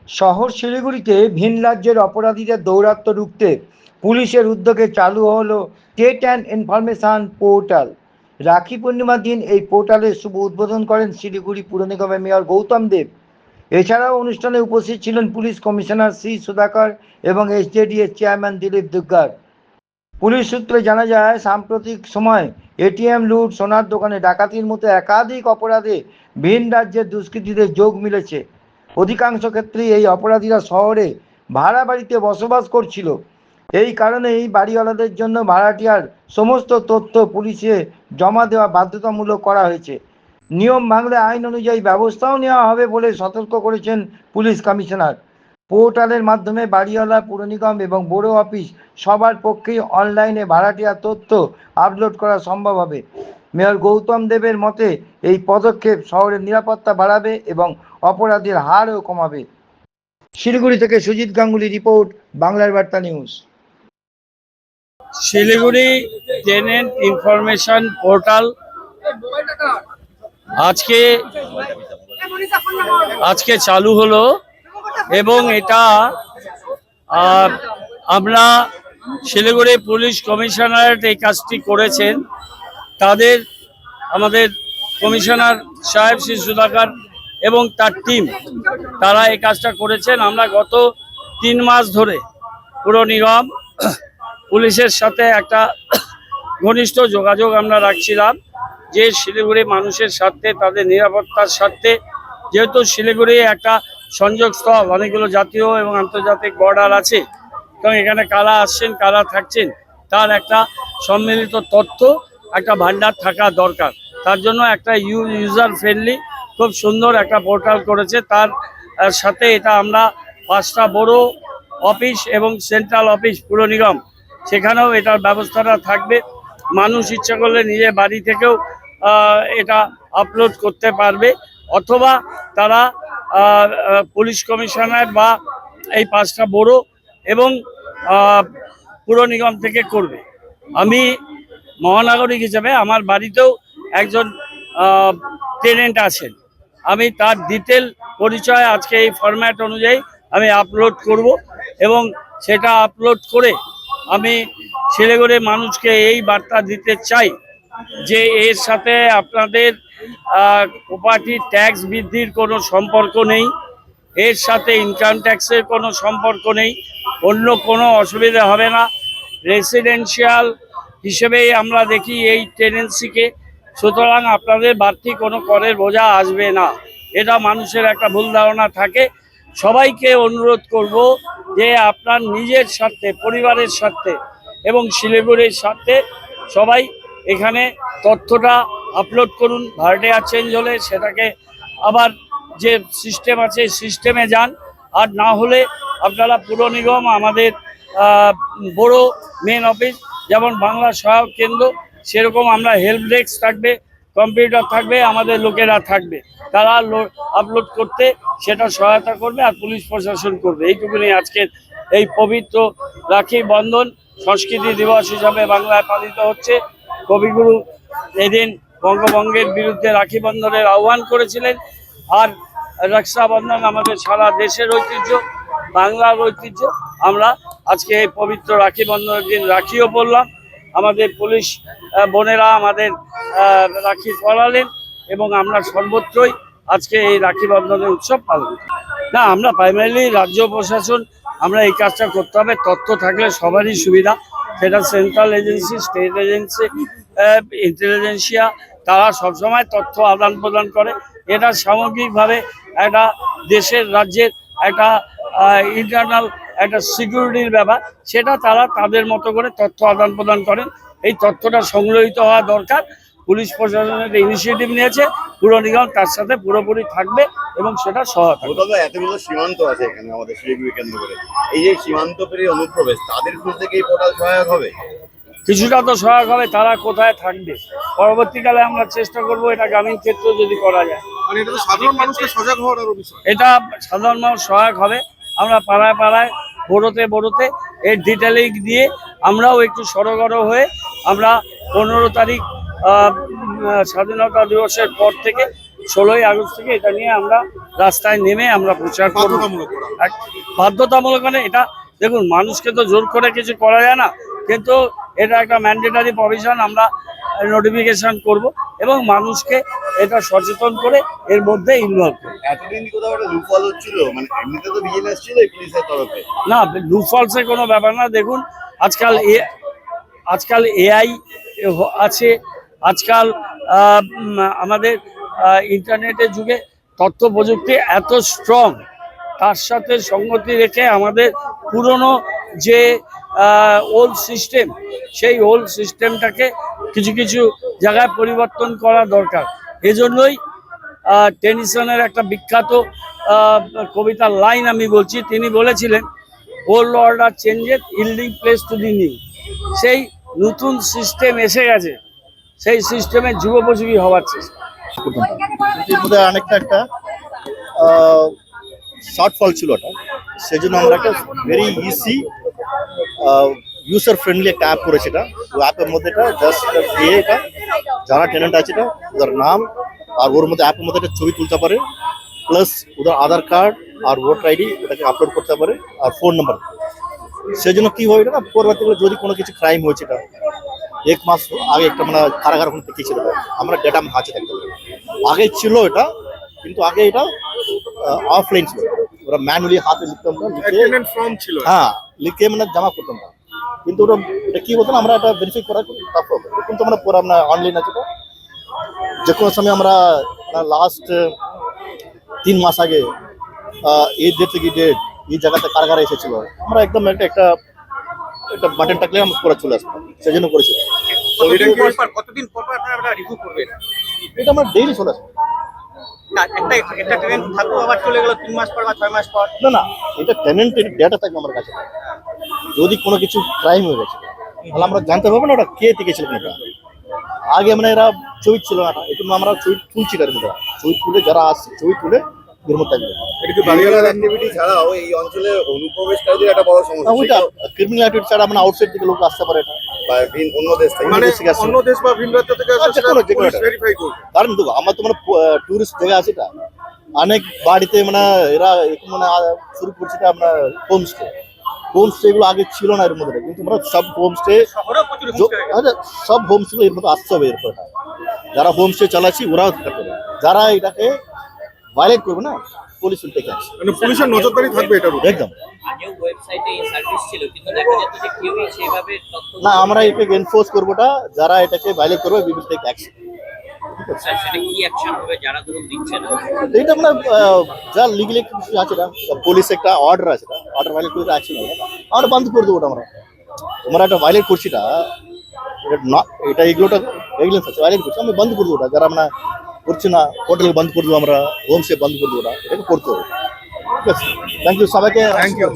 শহর শিলিগুড়িতে ভিন রাজ্যের অপরাধীদের দৌরাত্ম্য রুখতে পুলিশের উদ্যোগে চালু হলো স্টেট অ্যান্ড ইনফরমেশন পোর্টাল। রাখি পূর্ণিমার দিন এই পোর্টালের শুভ উদ্বোধন করেন শিলিগুড়ি পুর নিগমের মেয়র গৌতম দেব। এছাড়াও অনুষ্ঠানে উপস্থিত ছিলেন পুলিশ কমিশনার সি সুধাকর এবং এসজেডিএর চেয়ারম্যান দিলীপ দুগ্গার। পুলিশ সূত্রে জানা যায়, সাম্প্রতিক সময় এটিএম লুট, সোনার দোকানে ডাকাতির মতো একাধিক অপরাধে ভিন রাজ্যের দুষ্কৃতীদের যোগ মিলেছে। অধিকাংশ ক্ষেত্রেই এই অপরাধীরা শহরে ভাড়া বাড়িতে বসবাস করছিল। এই কারণেই বাড়িওয়ালাদের জন্য ভাড়াটিয়ার সমস্ত তথ্য পুলিশে জমা দেওয়া বাধ্যতামূলক করা হয়েছে। নিয়ম ভাঙলে আইন অনুযায়ী ব্যবস্থাও নেওয়া হবে বলে সতর্ক করেছেন পুলিশ কমিশনার। পোর্টালের মাধ্যমে বাড়িওয়ালা, পুর নিগম এবং বড় অফিস সবার পক্ষেই অনলাইনে ভাড়াটিয়ার তথ্য আপলোড করা সম্ভব হবে। মেয়র গৌতম দেবের মতে এই পদক্ষেপ শহরের নিরাপত্তা বাড়াবে এবং অপরাধের হারও কমাবে। শিলিগুড়ি থেকে সুজিত গাঙ্গুলি রিপোর্ট, বাংলার বার্তা news. Siliguri tenant information portal আজকে চালু হলো এবং এটা আমরা শিলিগুড়ি পুলিশ কমিশনারেট এই কাজটি করেছেন। তাদের আমাদের কমিশনার সাহেব শ্রী সুধাকর এবং তার টিম, তারা এই কাজটা করেছেন। আমরা গত 3 মাস ধরে পুর নিগম পুলিশের সাথে একটা ঘনিষ্ঠ যোগাযোগ আমরা রাখছিলাম যে শিলিগুড়ি মানুষের স্বার্থে, তাদের নিরাপত্তার স্বার্থে, যেহেতু শিলিগুড়ি একটা সংযোগস্থল, অনেকগুলো জাতীয় এবং আন্তর্জাতিক বর্ডার আছে, এবং এখানে কারা আসছেন কারা থাকছেন তার একটা সম্মিলিত তথ্য, একটা ভান্ডার থাকা দরকার। তার জন্য একটা ইউজার ফ্রেন্ডলি খুব সুন্দর একটা পোর্টাল করেছে। তার সাথে এটা আমরা 5টা বড় অফিস এবং সেন্ট্রাল অফিস পুর নিগম, সেখানেও এটার ব্যবস্থাটা থাকবে। মানুষ ইচ্ছা করলে নিজের বাড়ি থেকেও এটা আপলোড করতে পারবে, অথবা তারা পুলিশ কমিশনার বা এই 5টা বড় এবং পুর নিগম থেকে করবে। আমি মহানাগরিক হিসেবে আমার বাড়িতেও একজন টেনেন্ট আছেন, আমি তার ডিটেল পরিচয় আজকে এই ফরম্যাট অনুযায়ী আমি আপলোড করব এবং সেটা আপলোড করে আমি শিলিগুড়ির মানুষকে এই বার্তা দিতে চাই যে এর সাথে আপনাদের প্রপার্টি ট্যাক্স বৃদ্ধির কোনো সম্পর্ক নেই, এর সাথে ইনকাম ট্যাক্সের কোনো সম্পর্ক নেই, অন্য কোনো অসুবিধা হবে না। রেসিডেন্সিয়াল হিসেবেই আমরা দেখি এই টেনেন্সিকে, সুতরাং আপনাদের বাড়তি কোনো করের বোঝা আসবে না, এটা মানুষের একটা ভুল ধারণা থাকে। সবাইকে অনুরোধ করব যে আপনার নিজের স্বার্থে, পরিবারের স্বার্থে এবং শিলিগুড়ির স্বার্থে সবাই এখানে তথ্যটা আপলোড করুন। ভাড়াটিয়া চেঞ্জ হলে সেটাকে আবার যে সিস্টেম আছে সিস্টেমে যান, আর না হলে আপনারা পুর নিগম, আমাদের বড় মেন অফিস যেমন বাংলা সহায়ক কেন্দ্র, সেরকম আমরা হেল্প ডেস্ক থাকবে, কম্পিউটার থাকবে, আমাদের লোকেরা থাকবে, তারা আপলোড করতে সেটা সহায়তা করবে আর পুলিশ প্রশাসন করবে। এইটুকুনি আজকের এই পবিত্র রাখি বন্ধন সংস্কৃতি দিবস হিসাবে বাংলায় পালিত হচ্ছে। কবিগুরু এদিন বঙ্গভঙ্গের বিরুদ্ধে রাখি বন্ধনের আহ্বান করেছিলেন, আর রক্ষাবন্ধন আমাদের সারা দেশের ঐতিহ্য, বাংলার ঐতিহ্য। আমরা আজকে এই পবিত্র রাখি বন্ধনের দিন রাখিও পরলাম, আমাদের পুলিশ বোনেরা আমাদের রাখি পরালেন এবং আমরা সর্বত্রই আজকে এই রাখি বন্ধনের উৎসব পালন করি। না, আমরা প্রাইমারিলি রাজ্য প্রশাসন আমরা এই কাজটা করতে হবে। তথ্য থাকলে সবারই সুবিধা, সেটা central agency, state agency, intelligentsia, তারা সবসময় তথ্য আদান প্রদান করে। এটা সামগ্রিকভাবে একটা দেশের, রাজ্যের একটা ইন্টারনাল একটা সিকিউরিটির ব্যাপার, সেটা তারা তাদের মতো করে তথ্য আদান প্রদান করেন। এই তথ্যটা সংগ্রহীত হওয়া দরকার। পুলিশ প্রশাসনের ইনিশিয়েটিভ নিয়েছে, পুর নিগম তার সাথে পুরোপুরি থাকবে এবং সেটা সহায়তা। এতগুলো সীমান্ত আছে এখানে আমাদের শিলিগুড়ি কেন্দ্র করে, এই যে সীমান্ত পেরিয়ে অনুপ্রবেশ, তাদের খুঁজতে কি এই পোর্টাল সহায়ক হবে? কিছুটা তো সহায়ক হবে, তারা কোথায় থাকবে পরবর্তীকালে আমরা চেষ্টা করব এটা গ্রামীণ ক্ষেত্রে যদি করা যায়। এটা তো সাধারণ মানুষকে সজাগ হওয়ার বিষয়, এটা সাধারণ মানুষ সহায়ক হবে। আমরা পাড়ায় পাড়ায়, বড়োতে এর ডিটেলিং দিয়ে আমরাও একটু সরগর হয়ে আমরা 15 তারিখ স্বাধীনতা দিবসের পর থেকে 16ই আগস্ট থেকে এটা নিয়ে আমরা রাস্তায় নেমে আমরা প্রচার করব। বাধ্যতামূলক মানে এটা দেখুন, মানুষকে তো জোর করে কিছু করা যায় না, কিন্তু এটা একটা ম্যান্ডেটারি প্রভিশন। আমরা নোটিফিকেশন করব এবং মানুষকে এটা সচেতন করে এর মধ্যে ইনভলভ করব। এতদিন কি কোথাও একটা লুফল হচ্ছিল? মানে এমনিতে তো ভিজিলেন্স ছিল এই পুলিশের তরফে। না, লুফলসে কোনো ব্যাপার না। দেখুন, আজকাল এআই আছে, আজকাল আমাদের ইন্টারনেটের যুগে তথ্য প্রযুক্তি এত স্ট্রং, তার সাথে সঙ্গতি রেখে আমাদের পুরনো যে ওল্ড সিস্টেম, সেই ওল্ড সিস্টেমটাকে কিছু কিছু জায়গায় পরিবর্তন করা দরকার। এজন্যই টেনিসনের একটা বিখ্যাত কবিতার লাইন আমি বলছি। তিনি বলেছিলেন, old order changes yielding place to the new. সেই নতুন সিস্টেম এসে গেছে, সেই সিস্টেমে যুগোপযোগী হওয়ার চেষ্টা। এর মধ্যে অনেকটা একটা শর্টফল ছিল ওটা, সেই জন্য আমরা একটা ভেরি ইজি ইউজার ফ্রেন্ডলি একটা অ্যাপ করেছি। এটা অ্যাপের মধ্যে এটা জাস্ট দিয়ে এটা যারা টেনেন্ট আছে এটা ওদের নাম আর ওর মধ্যে অ্যাপের মধ্যে একটা ছবি তুলতে পারে, প্লাস ওদের আধার কার্ড আর ভোটার আইডি এটাকে আপলোড করতে পারে আর ফোন নাম্বার। সেই জন্য কি হয় এটা না, পরবর্তীকালে যদি কোনো কিছু ক্রাইম হয়েছে এটা 1 মাস আগে একটা মানে কারাগার ওখানে থেকে ছিল, আমরা ডেটা হাতে থাকতে পারি। আগে ছিল এটা, কিন্তু আগে এটা অফলাইন ছিল, ওরা ম্যানুয়ালি হাতে লিখতাম না, লিখে ফর্ম ছিল। হ্যাঁ লিখে মানে জমা করতাম না। কিন্তু ওটা এটা কি বলতো না, আমরা এটা ভেরিফাই করা তারপর কিন্তু আমরা পুরো আমরা অনলাইন আছে। যে কোনো সময় আমরা লাস্ট 3 মাস আগে এই ডেট থেকে ডেট এই জায়গাতে কারাগারে এসেছিল, আমরা একদম একটা বাটন টাকলে আমরা পুরো চলে আসতাম, সেই জন্য করেছি। কতদিন পর আপনারা রিভিউ করবেন? এটা আমরা ডেইলি চলে আসবো। না, একটা ট্রেন থাকবো, আবার চলে গেল 3 মাস পর বা 6 মাস পর। না, এটা টেনেন্টের ডেটা থাকবে আমার কাছে। যদি কোনো কিছু ক্রাইম হয়ে গেছে তাহলে আমরা জানতে পারবো না ওটা কে থেকে ছিল না। আগে মানে এরা ছবি ছিল না, এই জন্য আমরা ছবি তুলছি এর মধ্যে। ছবি তুলে যারা আসছে ছবি তুলে এর মধ্যে থাকবে। এটা কি বালিয়ালার অ্যাক্টিভিটি ছাড়াও এই অঞ্চলে অনুপ্রবেশকারীদের একটা বড় সমস্যা? ওইটা ক্রিমিনাল অ্যাক্টিভিটি ছাড়া মানে আউটসাইড থেকে লোক আসতে পারে, এটা বা অন্য দেশ থেকে মানে অন্য দেশ বা ভিন রাজ্য থেকে আসলে সেটা পুলিশ ভেরিফাই করবে। কারণ দেখো আমার তো মানে টুরিস্ট জায়গা আছে, এটা অনেক বাড়িতে মানে এরা মানে শুরু করছে আমরা হোমস্টে। হোমস্টে এগুলো আগে ছিল না এর মধ্যে, কিন্তু আমরা সব হোমস্টে সব হোমস্টে এর মধ্যে আসতে হবে। এরপর যারা হোমস্টে চালাচ্ছি ওরাও থাকবে, যারা এটাকে ভায়োলেট করবে না পুলিশ উল্টে আসে, মানে পুলিশের নজরদারি থাকবে এটার উপর। একদম। আগেও ওয়েবসাইটে এই সার্ভিস ছিল, কিন্তু দেখা যেত যে কেউই সেভাবে তথ্য না, আমরা এটাকে এনফোর্স করবোটা, যারা এটাকে ভায়োলেট করবে we will take action. Sir, সেটা কি অ্যাকশন হবে যারা ধরুন দিচ্ছে না? এটা মানে যা লিগালি কিছু আছে না, পুলিশ একটা অর্ডার আছে, অর্ডার ভায়োলেট করে অ্যাকশন হবে, আমরা বন্ধ করে দেবো। ওটা আমরা একটা ভায়োলেট করছি, এটা এগুলোটা রেগুলেন্স আছে, ভায়োলেট করছি আমরা বন্ধ করে দেবো। ওটা যারা আমরা করছি না হোটেল বন্ধ করে দেবো, আমরা হোমস্টে বন্ধ করে দেবো, ওটা এটাকে করতে হবে। ঠিক আছে, থ্যাংক ইউ সবাইকে। Thank you.